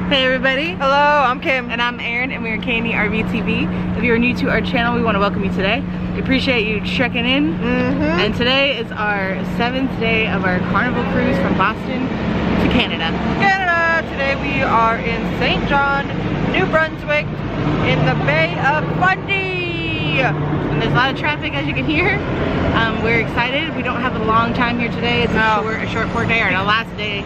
Hey everybody. Hello, I'm Kim. And I'm Erin, and we are K&E RV TV. If you're new to our channel, we want to welcome you today. We appreciate you checking in. And today is our 7th day of our Carnival cruise from Boston to Canada. Today we are in St. John, New Brunswick, in the Bay of Fundy. And there's a lot of traffic, as you can hear. We're excited. We don't have a long time here today. It's a short port day, or the last day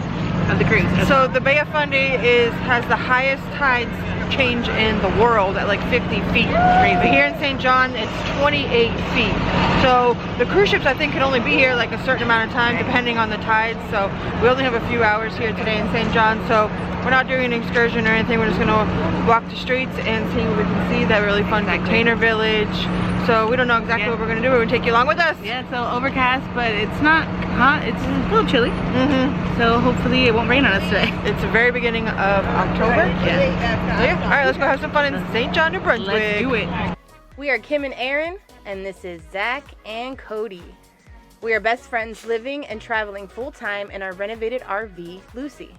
of the cruise. So the Bay of Fundy has the highest tides change in the world at like 50 feet. Crazy. Here in St. John, it's 28 feet. So the cruise ships, I think, can only be here like a certain amount of time depending on the tides. So we only have a few hours here today in St. John. So we're not doing an excursion or anything. We're just gonna walk the streets and see what we can see. That really fun container village. So we don't know exactly what we're gonna do. We're gonna take you along with us. Yeah, it's a little overcast, but it's not hot. It's a little chilly. So hopefully it won't rain on us today. It's the very beginning of October. Yeah. All right, let's go have some fun in St. John, New Brunswick. Let's do it. We are Kim and Erin, and this is Zach and Cody. We are best friends living and traveling full-time in our renovated RV, Lucy.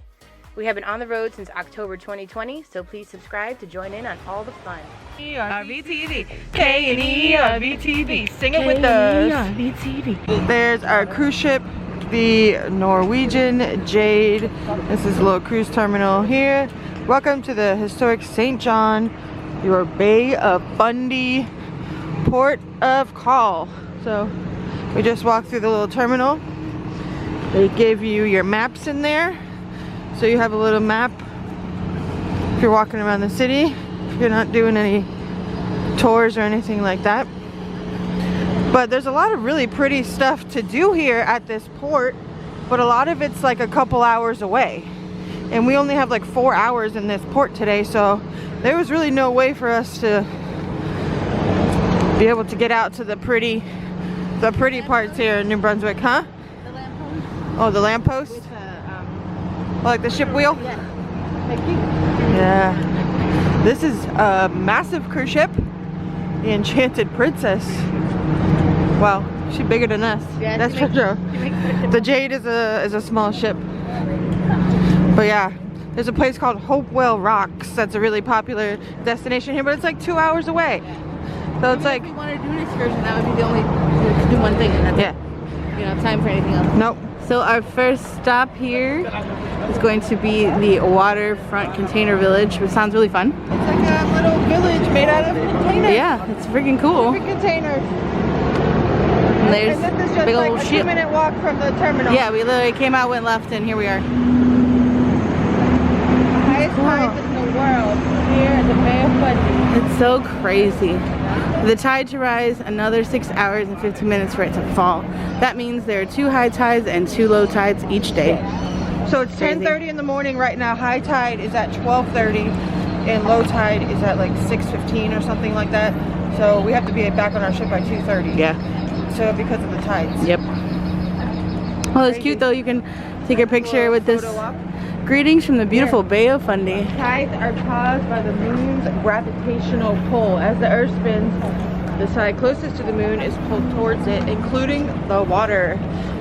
We have been on the road since October 2020, so please subscribe to join in on all the fun. RV TV. K&E RV TV. Sing it with us. RV TV. There's our cruise ship, the Ncl Jade. This is a little cruise terminal here. Welcome to the historic St. John, your Bay of Fundy, port of call. So we just walked through the little terminal. They give you your maps in there. So you have a little map if you're walking around the city, if you're not doing any tours or anything like that. But there's a lot of really pretty stuff to do here at this port, but a lot of it's like a couple hours away. And we only have like 4 hours in this port today, so there was really no way for us to be able to get out to the pretty parts here in New Brunswick, huh? The lamppost. Oh, the lamppost? With Like the ship wheel? yeah. Thank you. Yeah. This is a massive cruise ship, the Enchanted Princess. Wow, she's bigger than us. Yeah, that's for sure. The Jade is a small ship. But yeah, there's a place called Hopewell Rocks that's a really popular destination here, but it's like 2 hours away. So it's like, if we wanted to do an excursion, that would be the only to do one thing, and that's it. You don't have time for anything else. Nope. So our first stop here is going to be the Waterfront Container Village, which sounds really fun. It's like a little village made out of containers. Yeah, it's freaking cool. Big containers. And there's And this is just big like old a ship. 2-minute walk from the terminal. Yeah, we literally came out, went left, and here we are. Highest tides in the world here at the Bay of Fundy. It's so crazy. The tide to rise another 6 hours and 15 minutes for it to fall. That means there are 2 high tides and 2 low tides each day. So it's 10:30 in the morning right now. High tide is at 12:30 and low tide is at like 6:15 or something like that. So we have to be back on our ship by 2:30. Yeah. So because of the tides. Yep. Well, it's cute though. You can take a picture with this. Greetings from the beautiful Bay of Fundy. Tides are caused by the moon's gravitational pull. As the earth spins, the side closest to the moon is pulled towards it, including the water.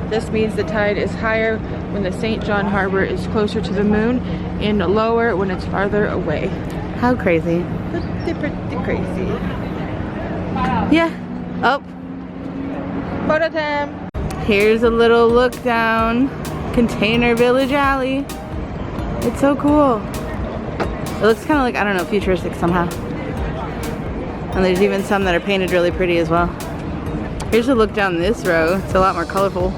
This means the tide is higher when the St. John Harbor is closer to the moon and lower when it's farther away. How crazy. Pretty crazy. Yeah. Oh, Photo time. here's a little look down Container Village Alley. It's so cool. It looks kind of like, I don't know, futuristic somehow. And there's even some that are painted really pretty as well. Here's a look down this row. It's a lot more colorful.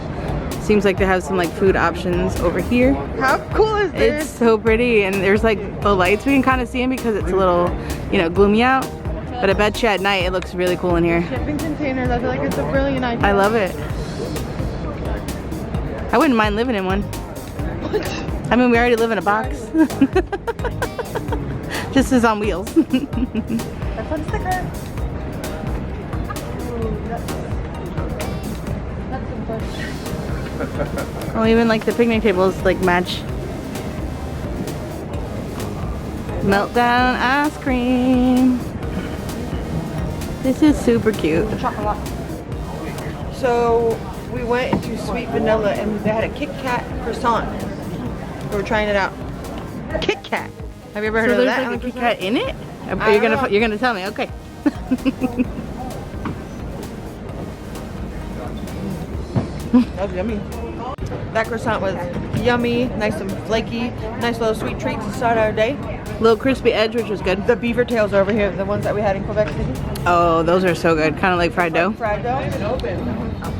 Seems like they have some like food options over here. How cool is this? It's so pretty, and there's like the lights we can kind of see them because it's a little, you know, gloomy out. But I bet you at night it looks really cool in here. Shipping containers, I feel like it's a brilliant idea. I love it. I wouldn't mind living in one. I mean, we already live in a box. Just as on wheels. That's one sticker. Oh, even like the picnic tables like match. Meltdown ice cream. This is super cute. So we went into Sweet Vanilla and they had a Kit Kat croissant. We were trying it out. Kit Kat. Have you ever heard So of there's that? like a Kit Kat in it? I don't know. You're gonna tell me, okay. That was yummy. That croissant was yummy, nice and flaky, nice little sweet treat to start our day. Little crispy edge, which was good. The beaver tails over here, the ones that we had in Quebec City. Oh, those are so good. Kind of like fried dough. Fried dough.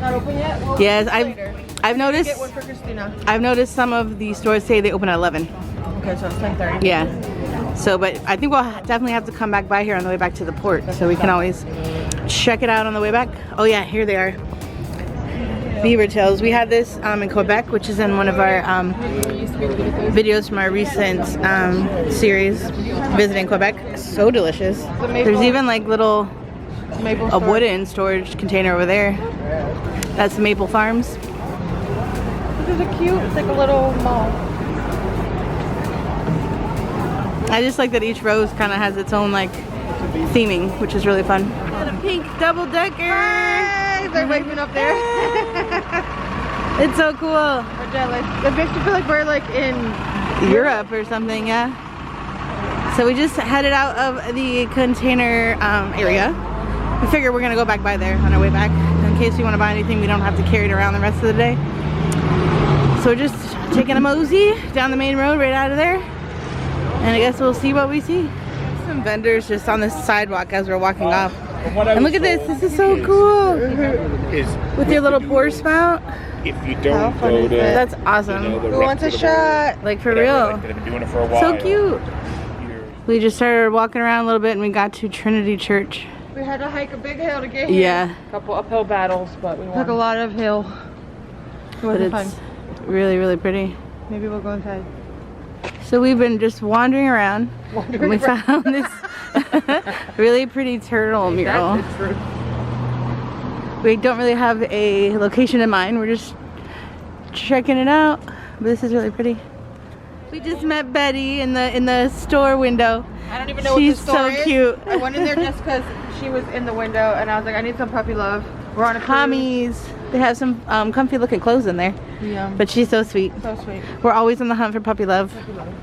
Not open yet? Well, Yes, later. I've noticed. Get one for Christina. I've noticed some of the stores say they open at 11. Okay, so it's 10:30. Yeah. So, but I think we'll definitely have to come back by here on the way back to the port, so we can always check it out on the way back. Oh yeah, here they are. Beaver tails. We had this in Quebec, which is in one of our videos from our recent series, visiting Quebec. So delicious. There's even like a wooden storage container over there. That's the Maple Farms. This is cute. It's like a little mall. I just like that each rose kind of has its own like theming, which is really fun. And a pink double decker. Hey, they're waving up there. It's so cool. We're jealous. It makes me feel like we're like in Europe or something, yeah. So we just headed out of the container area. We figure we're gonna go back by there on our way back. In case we want to buy anything, we don't have to carry it around the rest of the day. So we're just taking a mosey down the main road right out of there. And I guess we'll see what we see. Some vendors just on the sidewalk as we're walking off. And look at this, this is so cool. With your little pour spout. If you don't go to, That's awesome. Who wants a shot? Like for real. They've been doing it for a while. So cute. We just started walking around a little bit and we got to Trinity Church. We had to hike a big hill to get here. Yeah. A couple uphill battles, but we Took won. a lot of hill. It But wasn't it's fun. really, really pretty. Maybe we'll go inside. So we've been just wandering around and we found this really pretty turtle mural. That's the truth. We don't really have a location in mind. We're just checking it out. But this is really pretty. We just met Betty in the store window. I don't even know She's what the store so is. cute. I went in there just because she was in the window and I was like, I need some puppy love. We're on a cruise. Commies. They have some comfy looking clothes in there. Yeah. But she's so sweet. So sweet. We're always on the hunt for puppy love. Puppy love.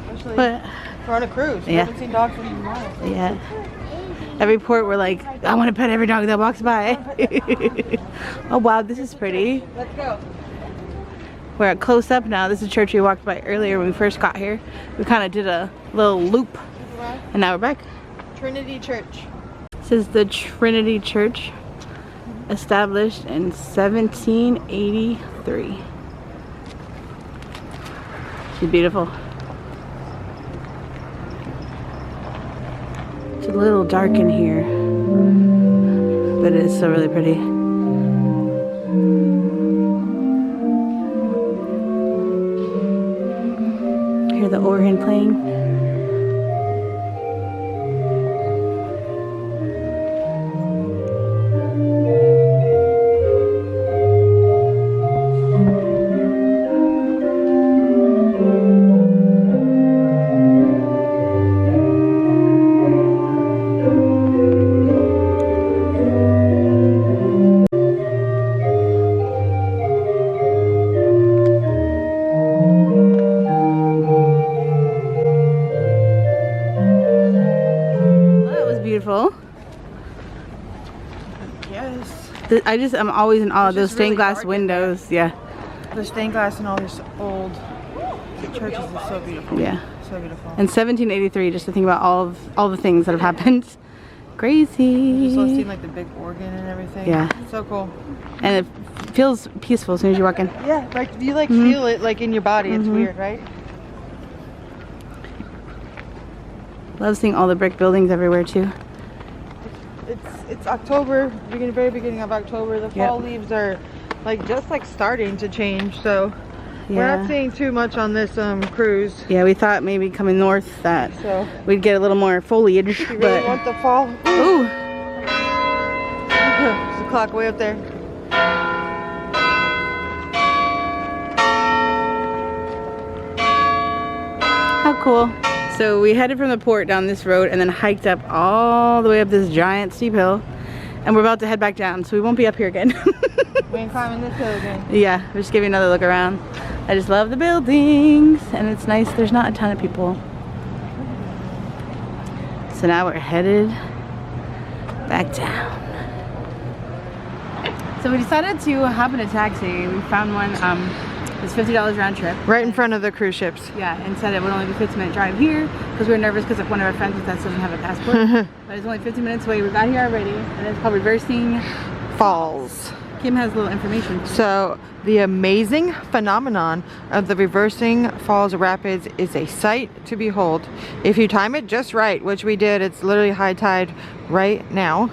Especially But we're on a cruise. We Yeah. haven't seen dogs in miles. yeah. Every port we're like, I want to pet every dog that walks by. Oh wow, this is pretty. Let's go. We're at close up now. This is a church we walked by earlier when we first got here. We kind of did a little loop and now we're back. Trinity Church. This is the Trinity Church, established in 1783. She's beautiful. It's a little dark in here, but it is so really pretty. Hear the organ playing. Beautiful. Yes. I'm always in awe of It's those just really stained glass dark in windows. Yeah, The stained glass and all these old churches is so beautiful. yeah. So beautiful. And 1783, just to think about all the things that have happened. Crazy. You just love seeing like the big organ and everything. Yeah. So cool. And it feels peaceful as soon as you walk in. Yeah, like you like feel it like in your body. It's weird, right? Love seeing all the brick buildings everywhere too. It's October, very beginning of October. The fall leaves are like just like starting to change, so we're Yeah. not seeing too much on this cruise. Yeah, we thought maybe coming north that So we'd get a little more foliage, we really but want the fall. ooh, There's a clock way up there. how cool. So we headed from the port down this road and then hiked up all the way up this giant steep hill. And we're about to head back down, so we won't be up here again. We ain't climbing this hill again. Yeah, we're just giving another look around. I just love the buildings and it's nice. There's not a ton of people. So now we're headed back down. So we decided to hop in a taxi. We found one, it's $50 round trip. Right in front of the cruise ships. Yeah, and said it would only be a 15-minute drive here because we were nervous because one of our friends with us doesn't have a passport. But it's only 15 minutes away. We got here already, and it's called Reversing Falls. Kim has a little information. So the amazing phenomenon of the Reversing Falls Rapids is a sight to behold. If you time it just right, which we did, it's literally high tide right now.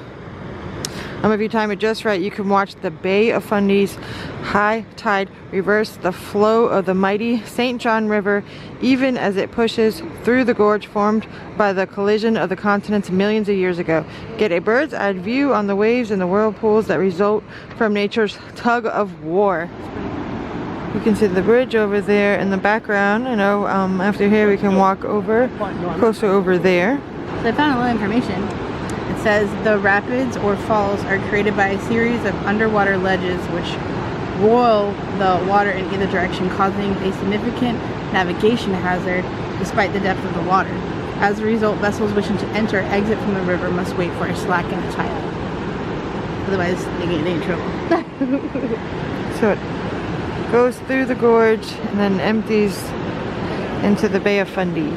If you time it just right, you can watch the Bay of Fundy's high tide reverse the flow of the mighty St. John River, even as it pushes through the gorge formed by the collision of the continents millions of years ago. Get a bird's eye view on the waves and the whirlpools that result from nature's tug of war. You can see the bridge over there in the background. I know after here we can walk over, closer over there. So I found a little information. It says the rapids or falls are created by a series of underwater ledges which roil the water in either direction, causing a significant navigation hazard despite the depth of the water. As a result, vessels wishing to enter or exit from the river must wait for a slack in the tide. Otherwise, they get in trouble. So it goes through the gorge and then empties into the Bay of Fundy.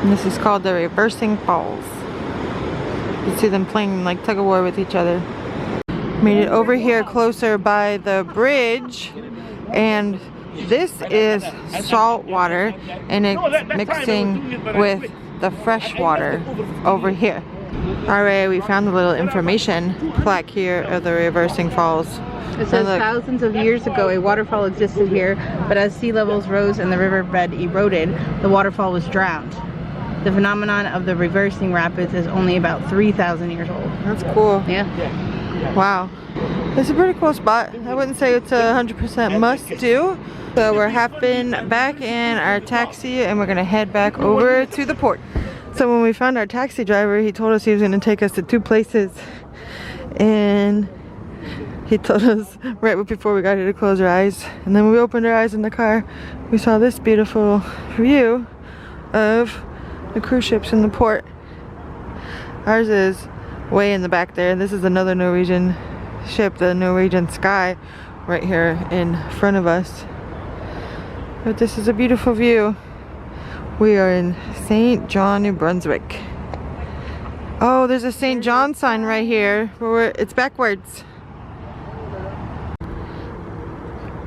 And this is called the Reversing Falls. You see them playing like tug of war with each other. Made it over here closer by the bridge, and this is salt water and it's mixing with the fresh water over here. Alright, we found a little information plaque here of the Reversing Falls. It says thousands of years ago a waterfall existed here, but as sea levels rose and the riverbed eroded, the waterfall was drowned. The phenomenon of the reversing rapids is only about 3,000 years old. That's cool. Yeah. Wow. It's a pretty cool spot. I wouldn't say it's a 100% must do. So we're hopping back in our taxi and we're gonna head back over to the port. So when we found our taxi driver, he told us he was gonna take us to 2 places. And he told us right before we got here to close our eyes. And then when we opened our eyes in the car, we saw this beautiful view of the cruise ships in the port. Ours is way in the back there. This is another Norwegian ship, the Norwegian Sky, right here in front of us. But this is a beautiful view. We are in St. John, New Brunswick. Oh, there's a St. John sign right here. It's backwards.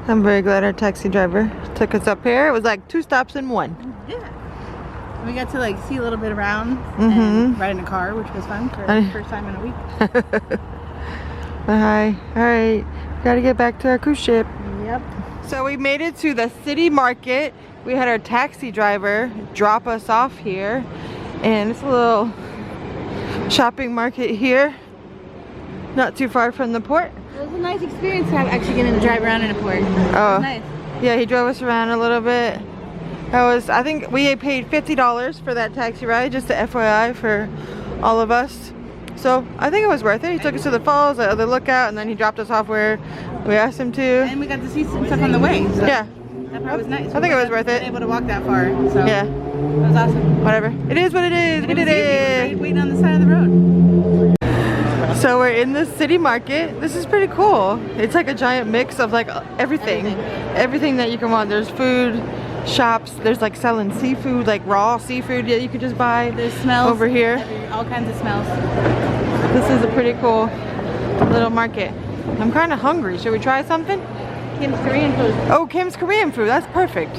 I'm very glad our taxi driver took us up here. It was like 2 stops in 1. Yeah. We got to like see a little bit around and ride in a car, which was fun for the first time in a week. Hi. Alright. Gotta get back to our cruise ship. Yep. So we made it to the city market. We had our taxi driver drop us off here. And it's a little shopping market here. Not too far from the port. It was a nice experience to have actually getting to drive around in a port. It was nice. Yeah, he drove us around a little bit. I think we paid $50 for that taxi ride, just to FYI for all of us. So I think it was worth it. He took us to the falls, the lookout, and then he dropped us off where we asked him to. And we got to see some stuff on the way. So yeah. That part was nice. I think it was worth it. Able to walk that far. So yeah. It was awesome. Whatever. It is what it is. We did it. We were waiting on the side of the road. So we're in the city market. This is pretty cool. It's like a giant mix of like everything. Everything that you can want. There's food shops. There's like selling seafood, like raw seafood that you could just buy. There's smells over here. All kinds of smells. This is a pretty cool little market. I'm kind of hungry. Should we try something? Kim's Korean food. Oh, Kim's Korean food. That's perfect.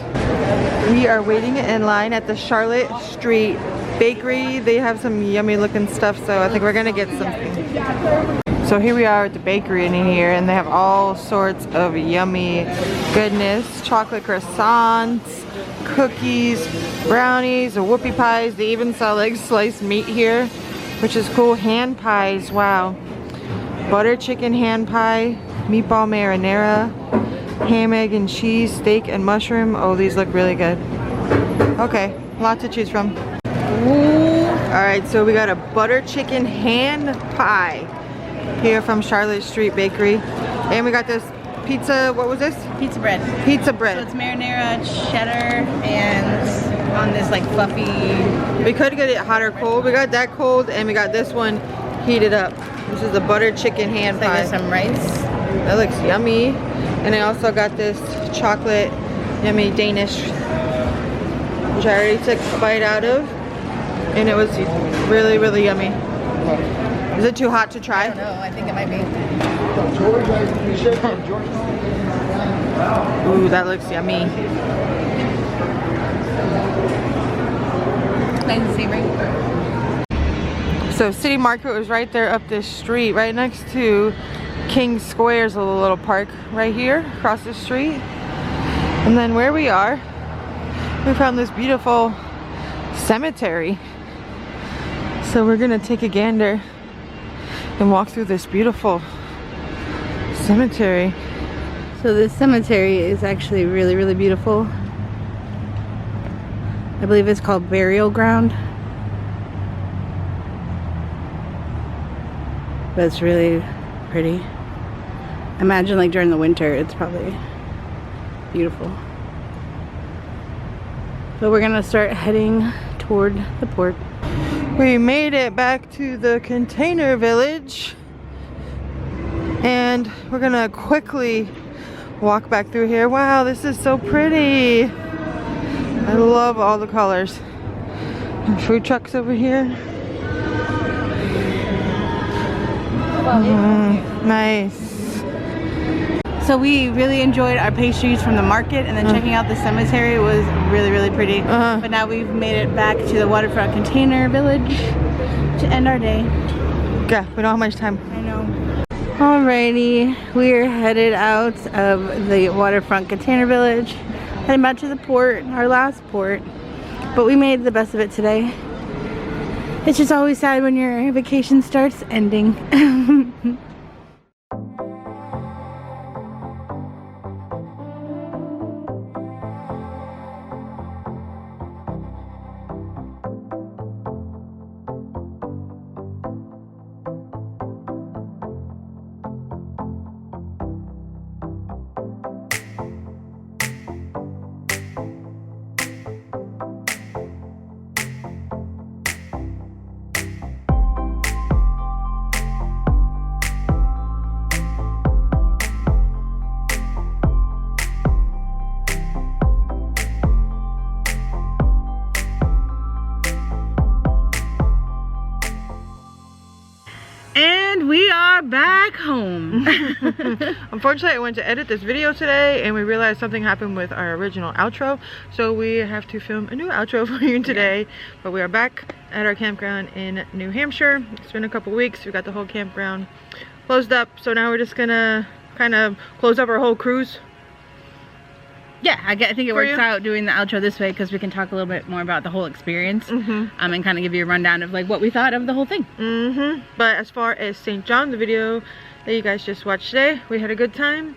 We are waiting in line at the Charlotte Street Bakery. They have some yummy looking stuff, so I think we're gonna get something. So here we are at the bakery in here, and they have all sorts of yummy goodness. Chocolate croissants, cookies, brownies, whoopie pies. They even sell like sliced meat here, which is cool. Hand pies, wow. Butter chicken hand pie, meatball marinara, ham, egg, and cheese, steak, and mushroom. Oh, these look really good. Okay, lots to choose from. Alright, so we got a butter chicken hand pie here from Charlotte Street Bakery. And we got this pizza, what was this? Pizza bread. Pizza So bread. it's marinara, cheddar, and on this like fluffy. We could get it hot or cold. We got that cold and we got this one heated up. This is the butter chicken hand Like pie. there's some rice. That looks yummy. And I also got this chocolate yummy Danish, which I already took a bite out of. And it was really, really yummy. Is it too hot to try? I don't know. I think it might be. Ooh, that looks yummy. Nice and savory. So City Market was right there up this street, right next to King Square's little park right here across the street. And then where we are, we found this beautiful cemetery. So we're gonna take a gander and walk through this beautiful cemetery. So this cemetery is actually really, really beautiful. I believe it's called Burial Ground. But it's really pretty. Imagine like during the winter, it's probably beautiful. But we're gonna start heading toward the port. We made it back to the container village. And we're gonna quickly walk back through here. Wow, this is so pretty. I love all the colors. And food trucks over here. Nice. So we really enjoyed our pastries from the market, and then checking out the cemetery was really, really pretty. But now we've made it back to the Waterfront Container Village to end our day. Yeah, we don't have much time. I know. Alrighty, we're headed out of the Waterfront Container Village, heading back to the port, our last port. But we made the best of it today. It's just always sad when your vacation starts ending. And we are back home. Unfortunately, I went to edit this video today and we realized something happened with our original outro. So we have to film a new outro for you today. But we are back at our campground in New Hampshire. It's been a couple weeks. We got the whole campground closed up. So now we're just gonna kind of close up our whole cruise. Yeah, I think it works out doing the outro this way because we can talk a little bit more about the whole experience and kind of give you a rundown of like what we thought of the whole thing. But as far as St. John, the video that you guys just watched today, we had a good time.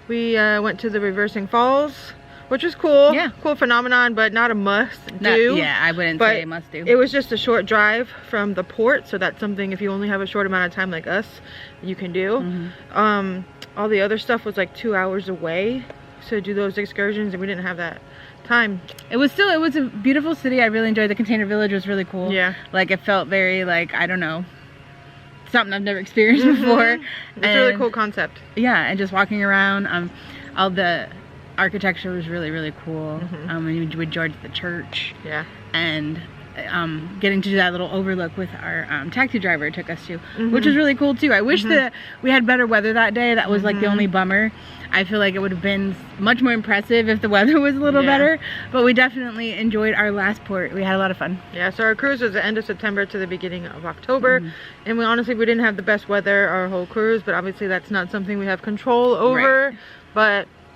We went to the Reversing Falls, which was cool. Yeah. Cool phenomenon, but not a must do. Yeah, I wouldn't say must do. It was just a short drive from the port, so that's something if you only have a short amount of time like us, you can do. All the other stuff was like 2 hours away. To do those excursions, and we didn't have that time. It was a beautiful city. I really enjoyed the container village. It was really cool. Yeah, like it felt very like, I don't know, something I've never experienced before. It's a really cool concept. Yeah, and just walking around, all the architecture was really, really cool. We enjoyed the church. Yeah, and getting to do that little overlook with our taxi driver took us to, which was really cool too. I wish that we had better weather that day. That was like the only bummer. I feel like it would have been much more impressive if the weather was a little better, but we definitely enjoyed our last port. We had a lot of fun. Yeah, so our cruise was the end of September to the beginning of October, and we honestly, we didn't have the best weather our whole cruise, but obviously that's not something we have control over.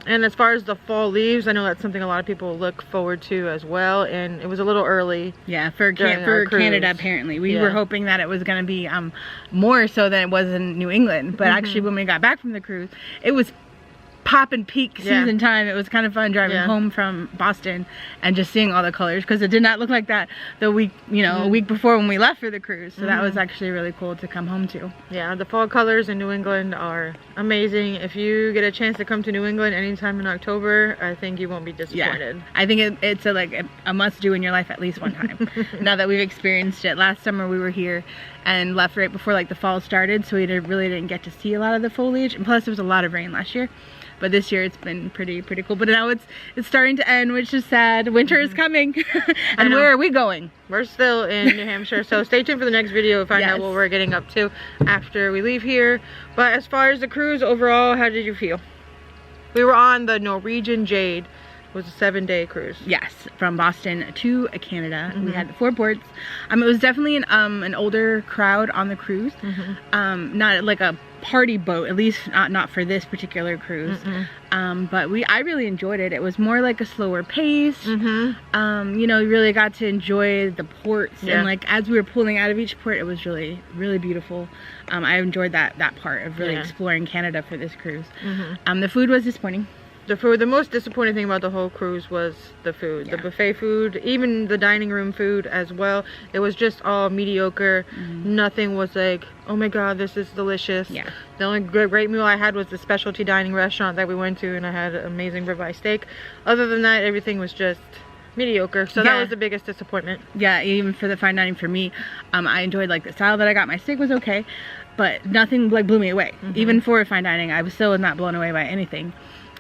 And as far as the fall leaves, I know that's something a lot of people look forward to as well, and it was a little early. Yeah, for Canada apparently. We were hoping that it was going to be more so than it was in New England, but actually when we got back from the cruise, it was popping peak season time. It was kind of fun driving home from Boston and just seeing all the colors, because it did not look like that the week, you know, a week before when we left for the cruise. So that was actually really cool to come home to. Yeah, the fall colors in New England are amazing. If you get a chance to come to New England anytime in October, I think you won't be disappointed. Yeah. I think it's a must do in your life at least one time. Now that we've experienced it. Last summer we were here and left right before like the fall started, so we really didn't get to see a lot of the foliage, and plus there was a lot of rain last year. But this year it's been pretty cool. But now it's starting to end, which is sad. Winter is coming. And where are we going? We're still in New Hampshire, so stay tuned for the next video to find out what we're getting up to after we leave here. But as far as the cruise overall, how did you feel? We were on the Ncl Jade. It was a 7-day cruise. Yes, from Boston to Canada. We had 4 ports. It was definitely an older crowd on the cruise. Not like a party boat, at least not for this particular cruise. But I really enjoyed it. It was more like a slower pace. You know, you really got to enjoy the ports, and like as we were pulling out of each port, it was really beautiful. I enjoyed that part of really exploring Canada for this cruise. The food was disappointing. The most disappointing thing about the whole cruise was the food. The buffet food, even the dining room food as well. It was just all mediocre. Nothing was like, oh my god, this is delicious. The only great meal I had was the specialty dining restaurant that we went to, and I had an amazing ribeye steak. Other than that, everything was just mediocre. So that was the biggest disappointment. Yeah, even for the fine dining for me, I enjoyed like the style that I got. My steak was okay, but nothing like blew me away. Even for fine dining, I was still not blown away by anything.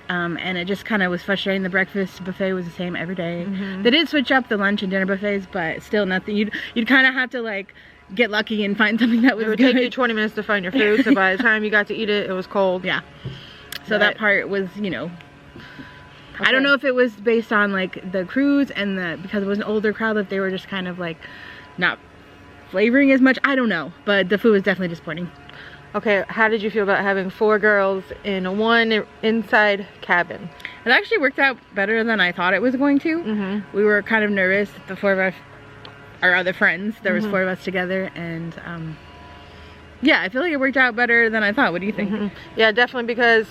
And it just kind of was frustrating. The breakfast buffet was the same every day. They did switch up the lunch and dinner buffets, but still nothing. You'd kind of have to like get lucky and find something that was good. It would take you 20 minutes to find your food, so by the time you got to eat it, it was cold. So that part was, you know, I don't know if it was based on like the cruise and because it was an older crowd, that they were just kind of like not flavoring as much. I don't know, but the food was definitely disappointing. Okay, how did you feel about having 4 girls in one inside cabin? It actually worked out better than I thought it was going to. We were kind of nervous, the 4 of us, our other friends, there was 4 of us together, and yeah, I feel like it worked out better than I thought. What do you think? Yeah, definitely, because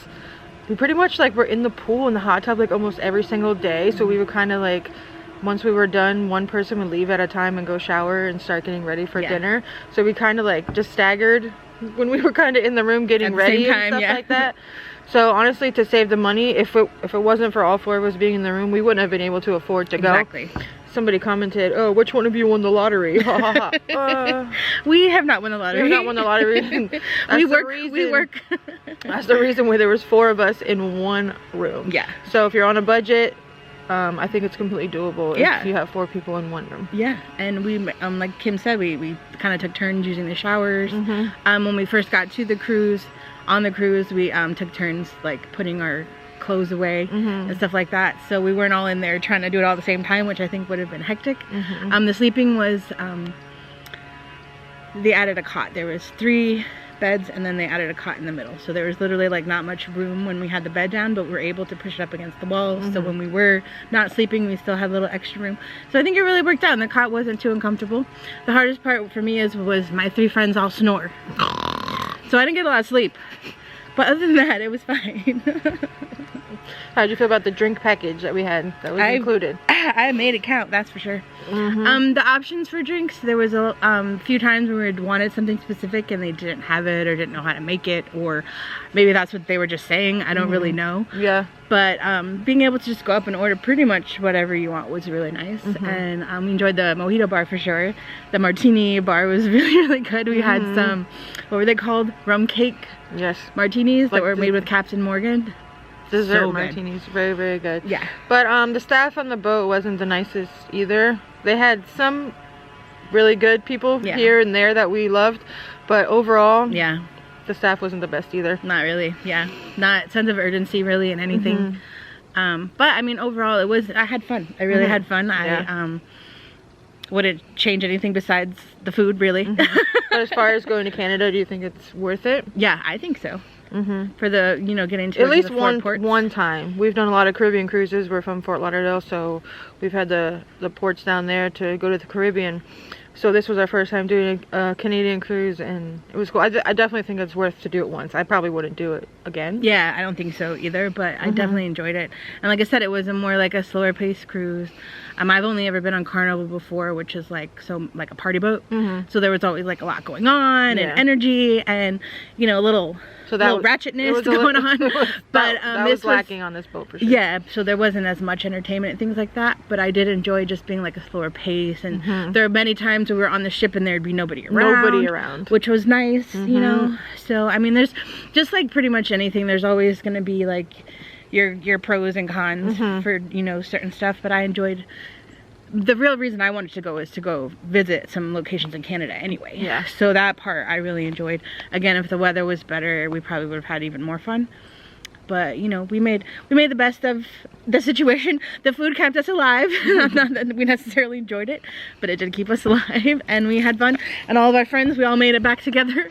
we pretty much like were in the pool in the hot tub like almost every single day, so we would kind of like, once we were done, one person would leave at a time and go shower and start getting ready for dinner. So we kind of like just staggered when we were kind of in the room getting ready and stuff like that. So honestly, to save the money, if it wasn't for all 4 of us being in the room, we wouldn't have been able to afford to go. Somebody commented, oh, which one of you won the lottery? We have not won the lottery. We have not won the lottery. we work. That's the reason why there was 4 of us in one room. So if you're on a budget, I think it's completely doable if you have 4 people in one room. And we, like Kim said, we kind of took turns using the showers. When we first got to the cruise, on the cruise, we took turns like putting our clothes away and stuff like that. So we weren't all in there trying to do it all at the same time, which I think would have been hectic. The sleeping was, they added a cot. There was 3 beds, and then they added a cot in the middle, so there was literally like not much room when we had the bed down, but we were able to push it up against the wall. So when we were not sleeping, we still had a little extra room. So I think it really worked out, and the cot wasn't too uncomfortable. The hardest part for me was my 3 friends all snore, so I didn't get a lot of sleep, but other than that, it was fine. How did you feel about the drink package that we had that was included? I made it count, that's for sure. The options for drinks, there was a few times when we wanted something specific and they didn't have it or didn't know how to make it, or maybe that's what they were just saying. I don't really know. But being able to just go up and order pretty much whatever you want was really nice. And we enjoyed the mojito bar for sure. The martini bar was really good. We had some, what were they called? Rum cake martinis that were made with Captain Morgan. Dessert martinis, very good. But the staff on the boat wasn't the nicest either. They had some really good people here and there that we loved, but overall, the staff wasn't the best either. Not really. Not sense of urgency really in anything. But I mean, overall, I had fun. I really had fun. I wouldn't change anything besides the food, really. But as far as going to Canada, do you think it's worth it? Yeah, I think so. For the, you know, getting to at least one time. We've done a lot of Caribbean cruises. We're from Fort Lauderdale, so we've had the ports down there to go to the Caribbean. So this was our first time doing a Canadian cruise, and it was cool. I definitely think it's worth to do it once. I probably wouldn't do it again. Yeah, I don't think so either, but I definitely enjoyed it. And like I said, it was a more like a slower paced cruise. I've only ever been on Carnival before, which is like a party boat. So there was always like a lot going on and energy and, you know, a little ratchetness going on. But that was lacking on this boat for sure. Yeah, so there wasn't as much entertainment and things like that, but I did enjoy just being like a slower pace. And there were many times we were on the ship and there'd be nobody around. Which was nice, you know. So I mean, there's just like pretty much anything, there's always going to be like your pros and cons for, you know, certain stuff. But I enjoyed, the real reason I wanted to go is to go visit some locations in Canada anyway. Yeah. So that part I really enjoyed. Again, if the weather was better, we probably would have had even more fun. But you know, we made the best of the situation. The food kept us alive. Not that we necessarily enjoyed it, but it did keep us alive, and we had fun. And all of our friends, we all made it back together.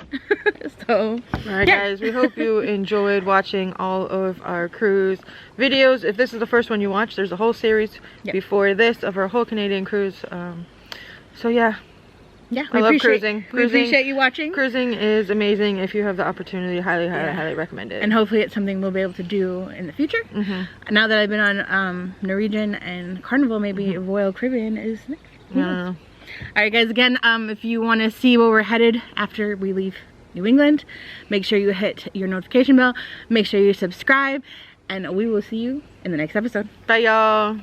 So, alright guys, we hope you enjoyed watching all of our cruise videos. If this is the first one you watched, there's a whole series before this of our whole Canadian cruise. So yeah. Yeah, I love cruising. We appreciate you watching. Cruising is amazing. If you have the opportunity, highly recommend it. And hopefully it's something we'll be able to do in the future. Now that I've been on Norwegian and Carnival, maybe Royal Caribbean is next. All right, guys. Again, if you want to see where we're headed after we leave New England, make sure you hit your notification bell. Make sure you subscribe, and we will see you in the next episode. Bye, y'all.